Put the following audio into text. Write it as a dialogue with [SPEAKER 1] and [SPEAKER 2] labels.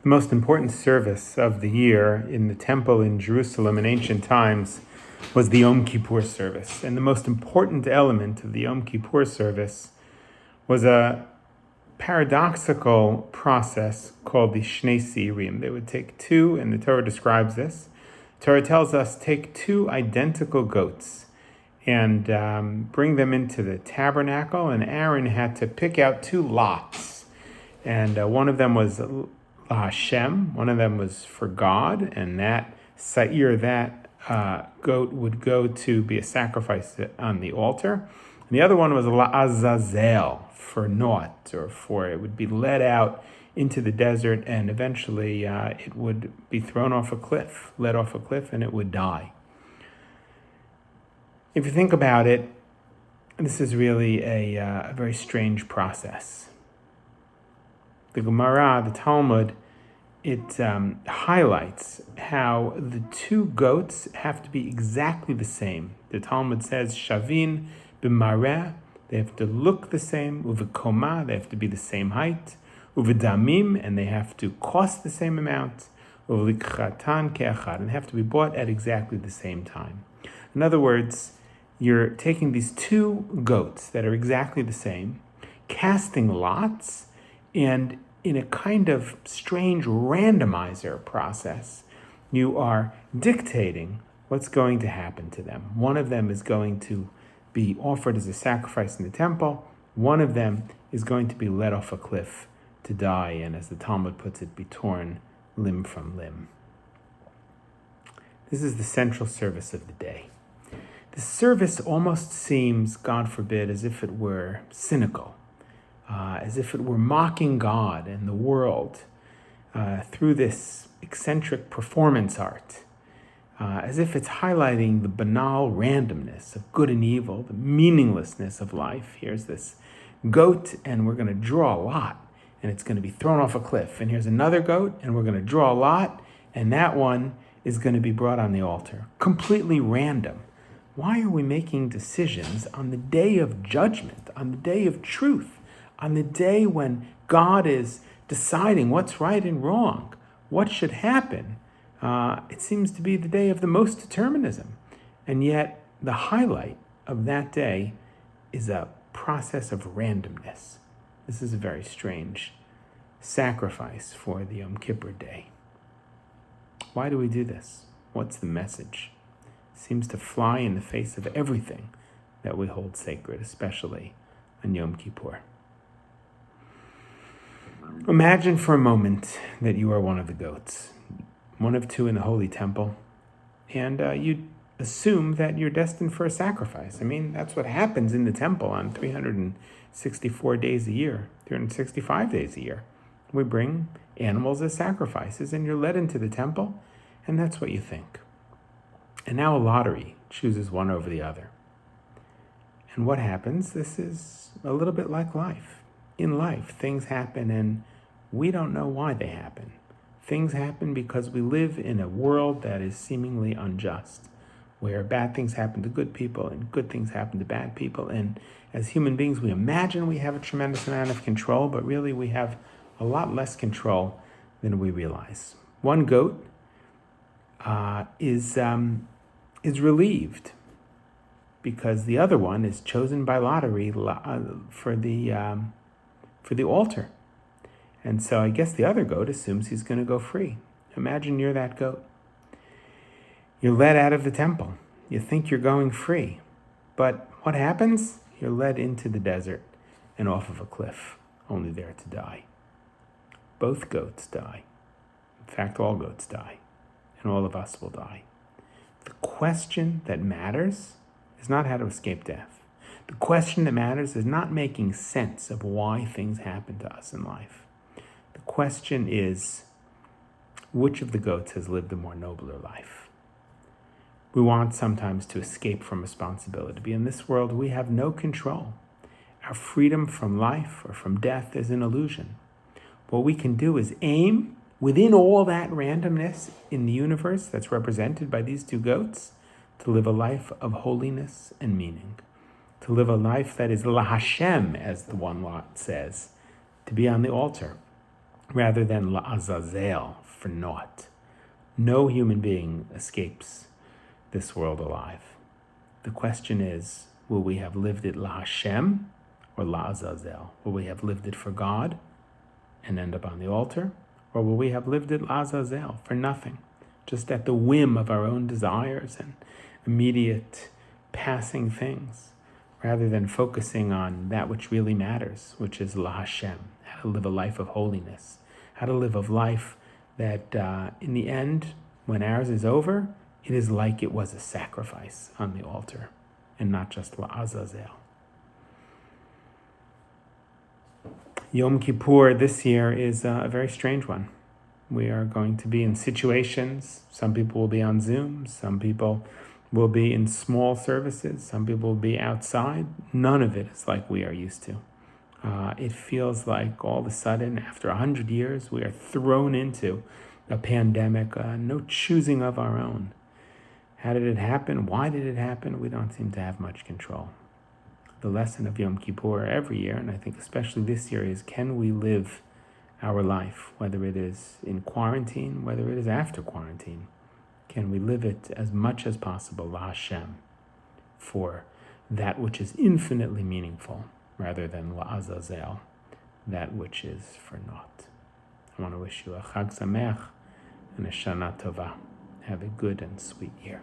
[SPEAKER 1] The most important service of the year in the temple in Jerusalem in ancient times was the Yom Kippur service. And the most important element of the Yom Kippur service was a paradoxical process called the Shnei Seirim. They would take two, and the Torah describes this. The Torah tells us, take two identical goats and bring them into the tabernacle, and Aaron had to pick out two lots. And one of them was Hashem, one of them was for God, and that Sa'ir, that goat would go to be a sacrifice on the altar. And the other one was La'azazel, for naught, or for it would be led out into the desert, and eventually it would be thrown off a cliff, led off a cliff, and it would die. If you think about it, this is really a very strange process. The Gemara, the Talmud, it highlights how the two goats have to be exactly the same. The Talmud says, Shavin b'mareh, they have to look the same, uv'koma, they have to be the same height, uv'damim, and they have to cost the same amount, uv'likchatan ke'achad, and they have to be bought at exactly the same time. In other words, you're taking these two goats that are exactly the same, casting lots, and in a kind of strange randomizer process, you are dictating what's going to happen to them. One of them is going to be offered as a sacrifice in the temple. One of them is going to be led off a cliff to die, and as the Talmud puts it, be torn limb from limb. This is the central service of the day. The service almost seems, God forbid, as if it were cynical, as if it were mocking God and the world through this eccentric performance art, as if it's highlighting the banal randomness of good and evil, the meaninglessness of life. Here's this goat, and we're going to draw a lot, and it's going to be thrown off a cliff. And here's another goat, and we're going to draw a lot, and that one is going to be brought on the altar. Completely random. Why are we making decisions on the day of judgment, on the day of truth, on the day when God is deciding what's right and wrong, what should happen? It seems to be the day of the most determinism. And yet the highlight of that day is a process of randomness. This is a very strange sacrifice for the Yom Kippur day. Why do we do this? What's the message? Seems to fly in the face of everything that we hold sacred, especially on Yom Kippur. Imagine for a moment that you are one of the goats, one of two in the Holy Temple, and you assume that you're destined for a sacrifice. I mean, that's what happens in the temple on 364 days a year, 365 days a year. We bring animals as sacrifices, and you're led into the temple, and that's what you think. And now a lottery chooses one over the other. And what happens? This is a little bit like life. In life, things happen and we don't know why they happen. Things happen because we live in a world that is seemingly unjust, where bad things happen to good people and good things happen to bad people. And as human beings, we imagine we have a tremendous amount of control, but really we have a lot less control than we realize. One goat is relieved because the other one is chosen by lottery for the altar. And so I guess the other goat assumes he's going to go free. Imagine you're that goat. You're led out of the temple. You think you're going free. But what happens? You're led into the desert and off of a cliff, only there to die. Both goats die. In fact, all goats die. And all of us will die. The question that matters is not how to escape death. The question that matters is not making sense of why things happen to us in life. The question is, which of the goats has lived a more nobler life? We want sometimes to escape from responsibility. But in this world, we have no control. Our freedom from life or from death is an illusion. What we can do is aim within all that randomness in the universe that's represented by these two goats, to live a life of holiness and meaning, to live a life that is la Hashem, as the one lot says, to be on the altar, rather than la'azazel, for naught. No human being escapes this world alive. The question is, will we have lived it LaHashem or LaAzazel? Will we have lived it for God and end up on the altar? Or will we have lived it LaAzazel, for nothing, just at the whim of our own desires and immediate passing things, rather than focusing on that which really matters, which is LaHashem, how to live a life of holiness, how to live a life that in the end, when ours is over, it is like it was a sacrifice on the altar and not just LaAzazel. Yom Kippur this year is a very strange one. We are going to be in situations, some people will be on Zoom, some people will be in small services, some people will be outside. None of it is like we are used to. It feels like all of a sudden, after 100 years, we are thrown into a pandemic, no choosing of our own. How did it happen? Why did it happen? We don't seem to have much control. The lesson of Yom Kippur every year, and I think especially this year, is can we live our life, whether it is in quarantine, whether it is after quarantine? Can we live it as much as possible, LaHashem, for that which is infinitely meaningful, rather than LaAzazel, that which is for naught? I want to wish you a Chag Sameach and a Shana Tova. Have a good and sweet year.